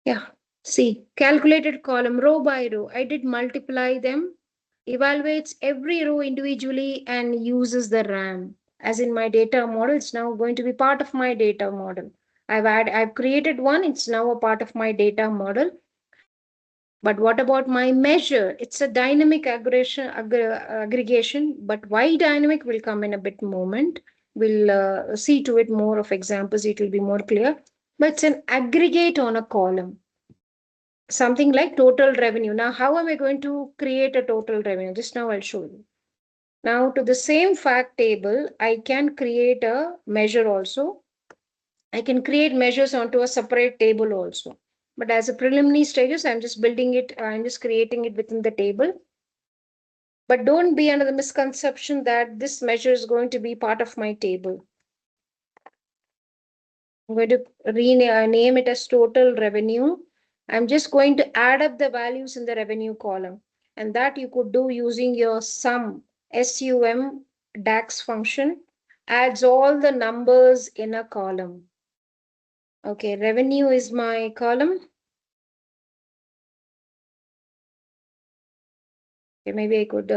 Yeah, see, calculated column row by row. I did multiply them, evaluates every row individually and uses the RAM. As in my data model, it's now going to be part of my data model. I've created one, it's now a part of my data model. But what about my measure? It's a dynamic aggregation, but why dynamic will come in a bit moment. We'll see to it more of examples, it will be more clear. But it's an aggregate on a column, something like total revenue. Now, how am I going to create a total revenue? Just now I'll show you. Now, to the same fact table, I can create a measure also. I can create measures onto a separate table also. But as a preliminary stages, I'm just building it, I'm just creating it within the table. But don't be under the misconception that this measure is going to be part of my table. I'm going to rename it as total revenue. I'm just going to add up the values in the revenue column. And that you could do using your SUM DAX function, adds all the numbers in a column. Okay, revenue is my column. Okay, maybe I could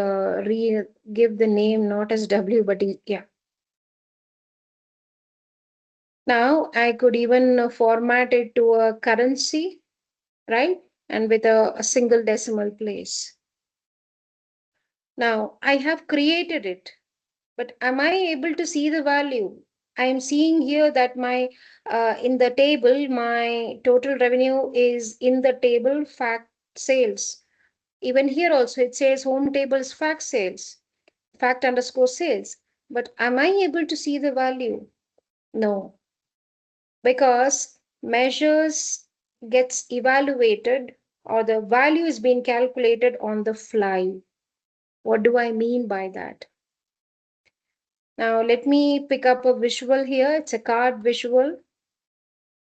give the name not as W, but yeah. Now I could even format it to a currency, right? And with a single decimal place. Now I have created it, but am I able to see the value? I am seeing here that my in the table, my total revenue is in the table fact sales. Even here also it says home tables fact sales, fact underscore sales. But am I able to see the value? No, because measures gets evaluated or the value is being calculated on the fly. What do I mean by that? Now let me pick up a visual here. It's a card visual.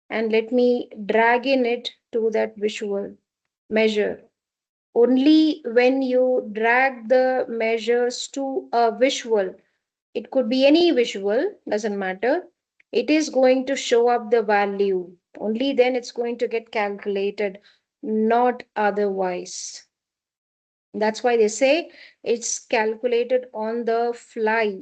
And let me drag in it to that visual measure. Only when you drag the measures to a visual, it could be any visual, doesn't matter. It is going to show up the value. Only then it's going to get calculated, not otherwise. That's why they say it's calculated on the fly.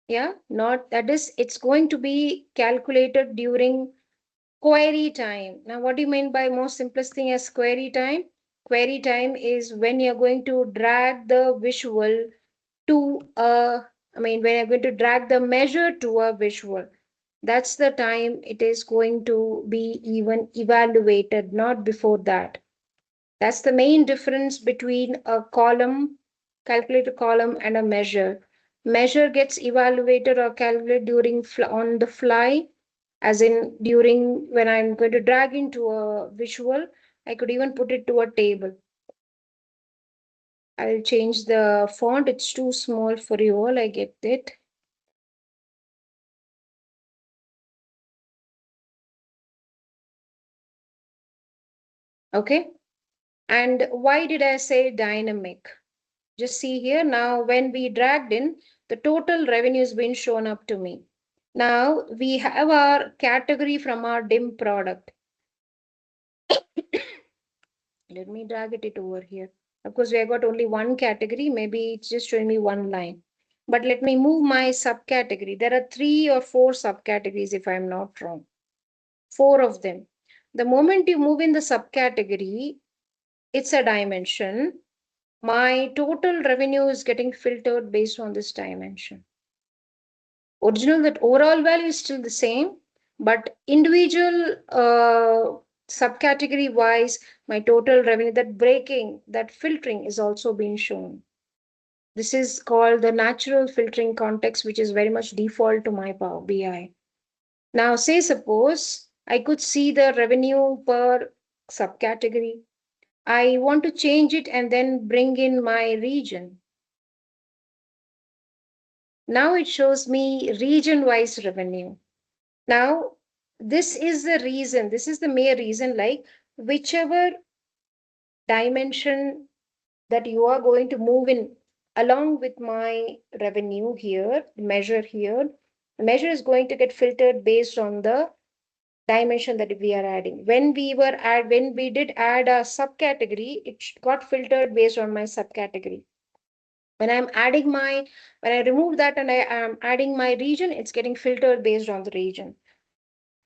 Yeah, not that is, it's going to be calculated during query time. Now, what do you mean by most simplest thing as query time? Query time is when you're going to drag the visual to when you're going to drag the measure to a visual. That's the time it is going to be even evaluated, not before that. That's the main difference between a column, calculated column, and a measure. Measure gets evaluated or calculated during on the fly, as in during when I'm going to drag into a visual. I could even put it to a table. I'll change the font. It's too small for you all. I get it. Okay. And why did I say dynamic? Just see here now, when we dragged in, the total revenue has been shown up to me. Now we have our category from our DIM product. Let me drag it over here. Of course, we have got only one category. Maybe it's just showing me one line. But let me move my subcategory. There are 3 or 4 subcategories if I'm not wrong. 4 of them. The moment you move in the subcategory, it's a dimension. My total revenue is getting filtered based on this dimension. That overall value is still the same, but individual subcategory wise, my total revenue, that breaking, that filtering is also being shown. This is called the natural filtering context, which is very much default to my Power BI. Now, say suppose I could see the revenue per subcategory. I want to change it and then bring in my region. Now it shows me region-wise revenue. Now, this is the reason, this is the main reason, like whichever dimension that you are going to move in along with my revenue here, measure here, the measure is going to get filtered based on the dimension that we are adding. When we did add a subcategory, it got filtered based on my subcategory. When I'm adding my, when I remove that and I am adding my region, it's getting filtered based on the region.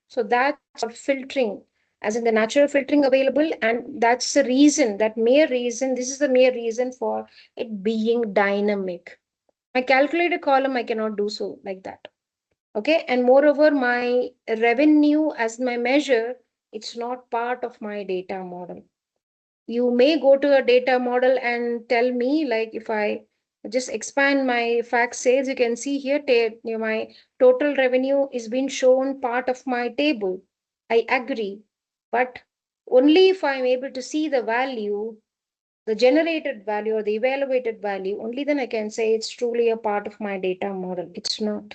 So that's called filtering, as in the natural filtering available. And that's the reason, that mere reason, this is the mere reason for it being dynamic. My calculator column, I cannot do so like that. Okay. And moreover, my revenue as my measure, it's not part of my data model. You may go to a data model and tell me, like if I just expand my fact sales, you can see here my total revenue is being shown part of my table. I agree, but only if I'm able to see the value, the generated value or the evaluated value, only then I can say it's truly a part of my data model. It's not.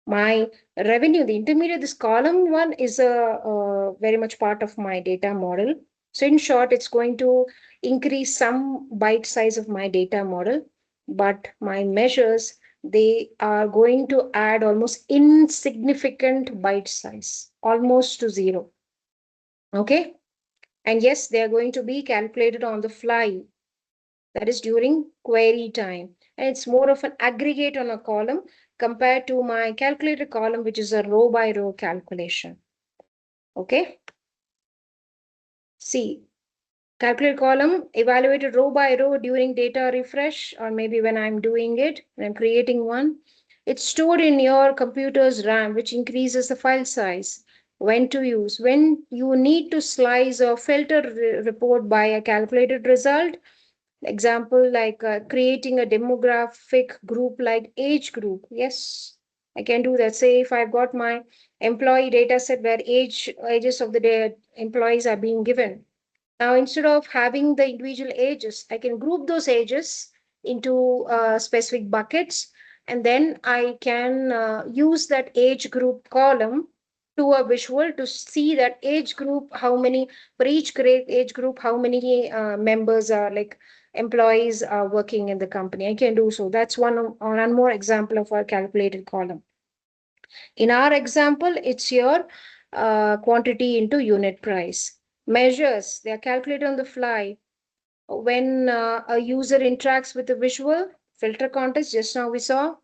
My revenue, the intermediate, this column one is a very much part of my data model. So in short, it's going to increase some byte size of my data model, but my measures, they are going to add almost insignificant byte size, almost to zero. Okay. And yes, they are going to be calculated on the fly, that is during query time. And it's more of an aggregate on a column compared to my calculated column, which is a row by row calculation. Okay. See, calculate column, evaluated row by row during data refresh, or maybe when I'm doing it, when I'm creating one. It's stored in your computer's RAM, which increases the file size. When to use, when you need to slice or filter report by a calculated result. Example, like creating a demographic group like age group. Yes, I can do that. Say if I've got my employee data set where ages of the employees are being given. Now, instead of having the individual ages, I can group those ages into specific buckets, and then I can use that age group column to a visual to see that age group, how many, for each grade age group, how many members are, like employees are working in the company. I can do so. That's one more example of our calculated column. In our example, it's your quantity into unit price. Measures, they are calculated on the fly. When a user interacts with the visual, filter context, just now we saw,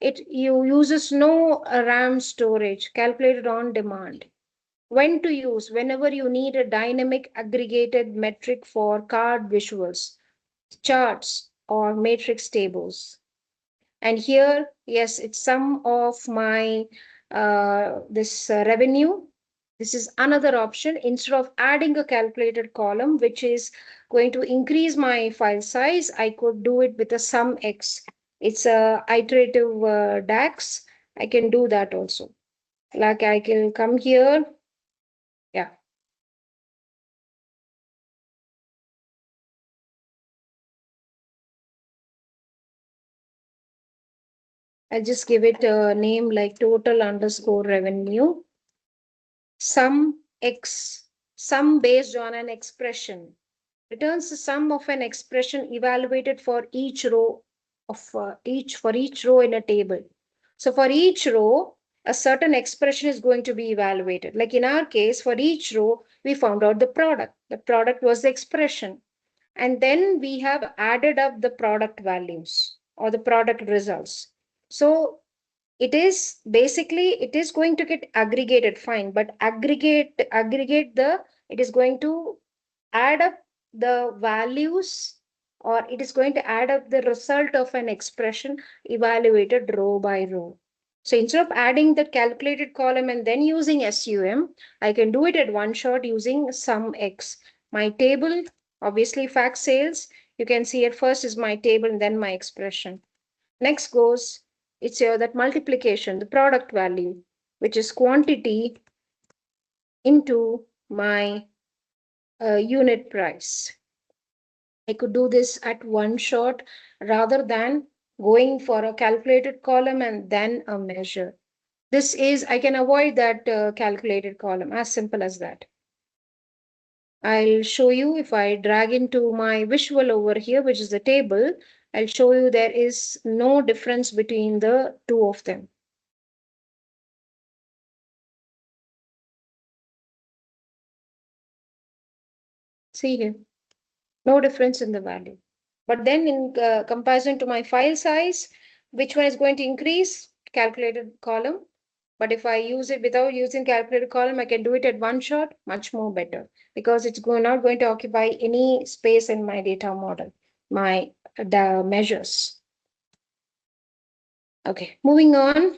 it uses no RAM storage, calculated on demand. When to use, whenever you need a dynamic aggregated metric for card visuals, charts, or matrix tables. And here, yes, it's some of my this revenue. This is another option. Instead of adding a calculated column, which is going to increase my file size, I could do it with a sum x. It's a iterative DAX. I can do that also. Like I can come here. Yeah. I'll just give it a name like total underscore revenue. Sum x, sum based on an expression, returns the sum of an expression evaluated for each row for each row in a table. So for each row, a certain expression is going to be evaluated. Like in our case, for each row, we found out the product. The product was the expression. And then we have added up the product values or the product results. So it is basically, it is going to get aggregated, fine, but aggregate the, it is going to add up the values, or it is going to add up the result of an expression evaluated row by row. So instead of adding the calculated column and then using SUM, I can do it at one shot using sum x. My table, obviously fact sales, you can see at first is my table and then my expression. Next goes, it's here that multiplication, the product value, which is quantity into my unit price. I could do this at one shot rather than going for a calculated column and then a measure. This is, I can avoid that calculated column, as simple as that. I'll show you if I drag into my visual over here, which is the table, I'll show you there is no difference between the two of them. See here, no difference in the value. But then in comparison to my file size, which one is going to increase? Calculated column. But if I use it without using calculated column, I can do it at one shot, much more better, because it's not going to occupy any space in my data model, my the measures. Okay, moving on.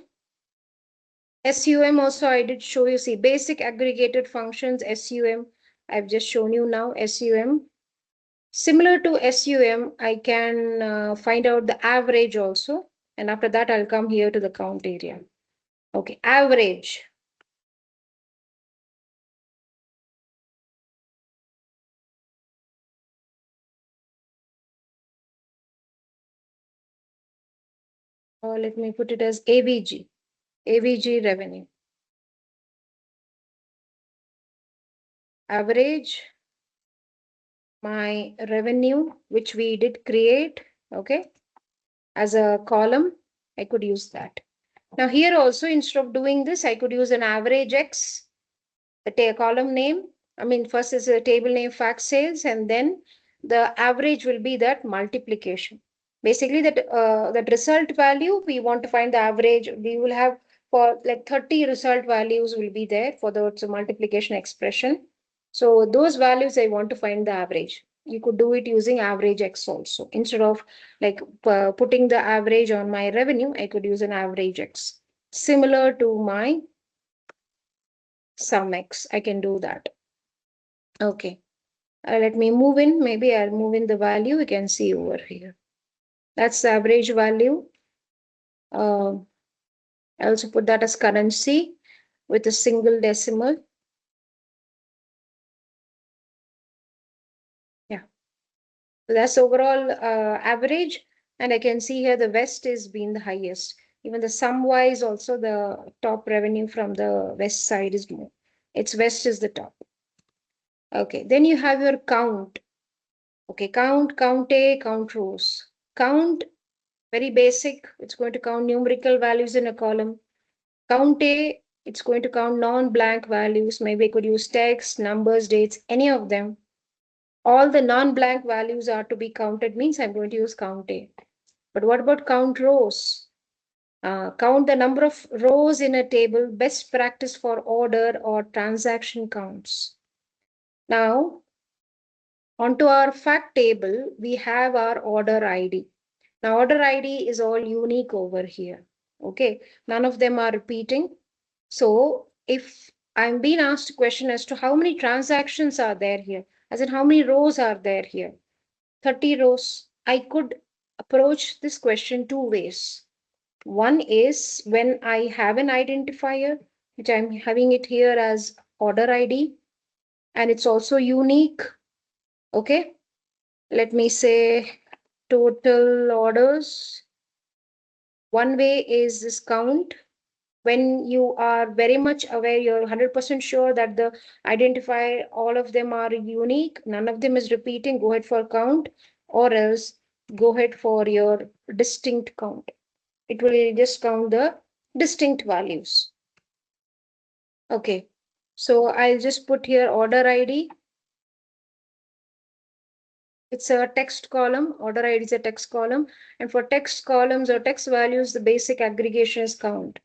SUM also I did show you, see, basic aggregated functions, SUM. I've just shown you now, SUM. Similar to SUM, I can find out the average also. And after that, I'll come here to the count area. Okay, average. Let me put it as AVG, AVG revenue. Average, my revenue, which we did create, okay, as a column, I could use that. Now here also, instead of doing this, I could use an average X, the column name. I mean, first is a table name fact sales, and then the average will be that multiplication. Basically, that result value, we want to find the average. We will have for like 30 result values will be there for the multiplication expression. So those values I want to find the average. You could do it using average X also. Instead of like putting the average on my revenue, I could use an average X. Similar to my sum X, I can do that. Okay, let me move in. Maybe I'll move in the value. We can see over here. That's the average value. I also put that as currency with a single decimal. Yeah, so that's overall average. And I can see here the West is being the highest. Even the sum wise, also the top revenue from the West side is more. Its West is the top. Okay, then you have your count. Okay, count A, count rows. Count, very basic. It's going to count numerical values in a column. Count A, it's going to count non-blank values. Maybe I could use text, numbers, dates, any of them. All the non-blank values are to be counted, means I'm going to use count A. But what about count rows? Count the number of rows in a table, best practice for order or transaction counts. Now, onto our fact table, we have our order ID. Now, order ID is all unique over here. Okay, none of them are repeating. So if I'm being asked a question as to how many transactions are there here, as in how many rows are there here, 30 rows, I could approach this question two ways. One is when I have an identifier, which I'm having it here as order ID, and it's also unique. Okay, let me say total orders. One way is this count. When you are very much aware, you're 100% sure that the identifier, all of them are unique, none of them is repeating, go ahead for count, or else go ahead for your distinct count. It will just count the distinct values. Okay, so I'll just put here order ID. It's a text column. Order ID is a text column. And for text columns or text values, the basic aggregation is count.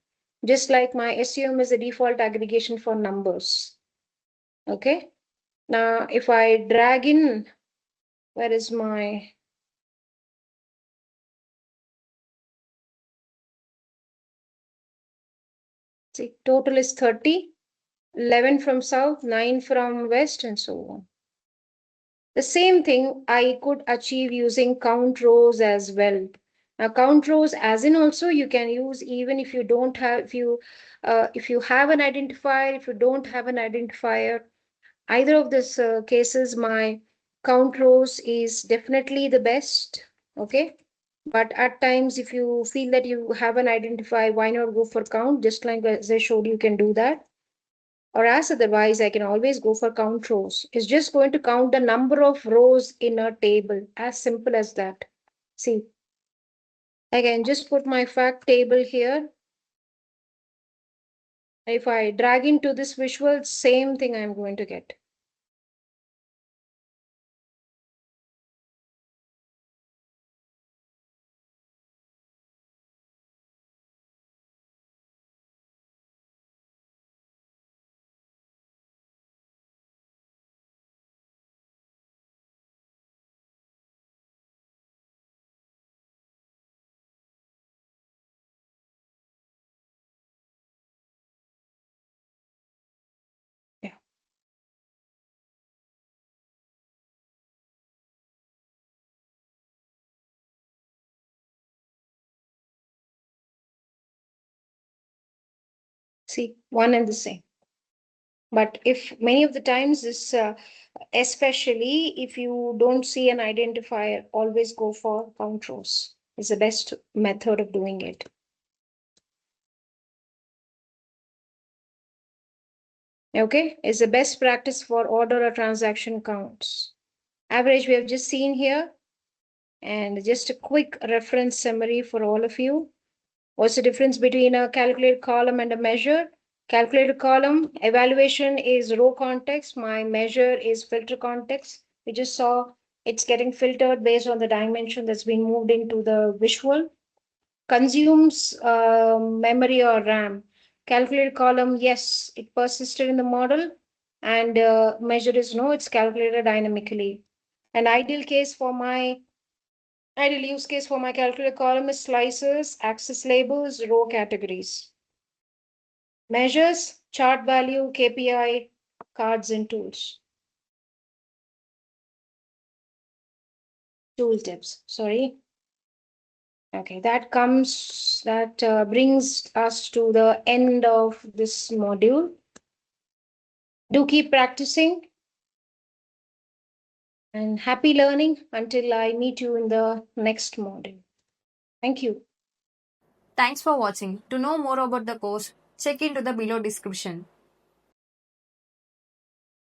Just like my SUM is the default aggregation for numbers. Okay. Now, if I drag in, where is my, see, total is 30, 11 from south, 9 from west, and so on. The same thing I could achieve using count rows as well. Now, count rows, as in also you can use even if you don't have, if you have an identifier, if you don't have an identifier, either of these cases, my count rows is definitely the best. Okay. But at times, if you feel that you haven't identified, why not go for count? Just like as I showed, you can do that. Or as otherwise, I can always go for count rows. It's just going to count the number of rows in a table. As simple as that. See, I can just put my fact table here. If I drag into this visual, same thing I'm going to get. Yeah. See, one and the same. But if many of the times this, especially if you don't see an identifier, always go for count rows. It's the best method of doing it. Okay, it's the best practice for order or transaction counts. Average we have just seen here, and just a quick reference summary for all of you. What's the difference between a calculated column and a measure? Calculated column evaluation is row context. My measure is filter context. We just saw it's getting filtered based on the dimension that's been moved into the visual. Consumes memory or RAM. Calculated column, yes, it persisted in the model, and measure is no, it's calculated dynamically. An ideal use case for my calculated column is slices, axis labels, row categories. Measures, chart value, KPI, cards and tools. Tooltips, sorry. Okay, that brings us to the end of this module. Do keep practicing and happy learning until I meet you in the next module. Thank you. Thanks for watching. To know more about the course, check into the below description.